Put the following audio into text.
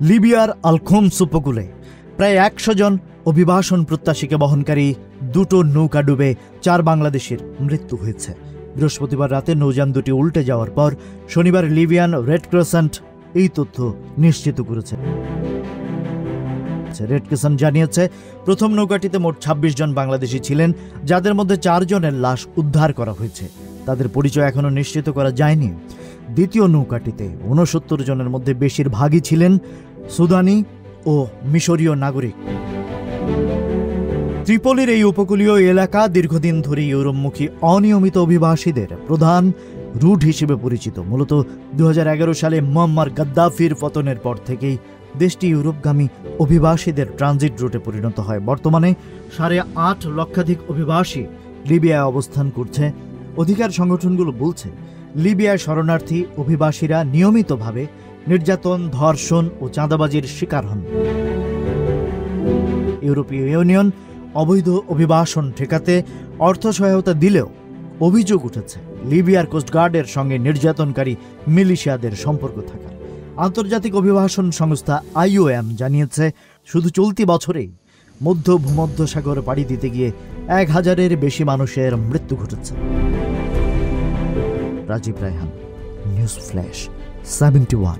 লিবিয়ার আল-খোমস উপকূলে প্রায় 100 জন অভিবাসন প্রত্যাশীকে বহনকারী দুটো নৌকা ডুবে 4 বাংলাদেশির মৃত্যু হয়েছে। বৃহস্পতিবার রাতে নৌযান দুটি উল্টে যাওয়ার পর শনিবার লিবিয়ান রেড ক্রিসেন্ট এই তথ্য নিশ্চিত করেছে। রেড ক্রিসেন্ট জানিয়েছে, প্রথম নৌকাটিতে মোট 26 জন বাংলাদেশি ছিলেন, যাদের মধ্যে 4 জনের লাশ উদ্ধার করা হয়েছে। তাদের পরিচয় এখনো নিশ্চিত করা যায়নি। দ্বিতীয় নৌকাটিতে 69 জনের মধ্যে বেশিরভাগই ছিলেন সুদানি ও মিশরীয় নাগরিক। ত্রিপোলির এই উপকূলীয় এলাকা দীর্ঘদিন ধরে ইউরোপমুখী অনিয়মিত অভিবাসীদের প্রধান রুট হিসেবে পরিচিত। মূলত 2011 সালে মুয়াম্মার গাদ্দাফির পতনের পর থেকেই দেশটি ইউরোপগামী অভিবাসীদের ট্রানজিট রুটে পরিণত হয়। বর্তমানে 8.5 লক্ষাধিক অভিবাসী লিবিয়ায় অবস্থান করছে। অধিকার সংগঠনগুলো বলছে, লিবিয়ায় শরণার্থী অভিবাসীরা নিয়মিতভাবে নির্যাতন, ধর্ষণ ও চাঁদাবাজির শিকার হন। ইউরোপীয় ইউনিয়ন অবৈধ অভিবাসন ঠেকাতে অর্থ সহায়তা দিলেও অভিযোগ উঠেছে লিবিয়ার কোস্টগার্ডের সঙ্গে নির্যাতনকারী মিলিশিয়াদের সম্পর্ক থাকা। আন্তর্জাতিক অভিবাসন সংস্থা IOM জানিয়েছে, শুধু চলতি বছরেই মধ্য ভূমধ্যসাগর পাড়ি দিতে গিয়ে 1000-এর বেশি মানুষের মৃত্যু ঘটেছে। Rajib Raihan, news flash 71।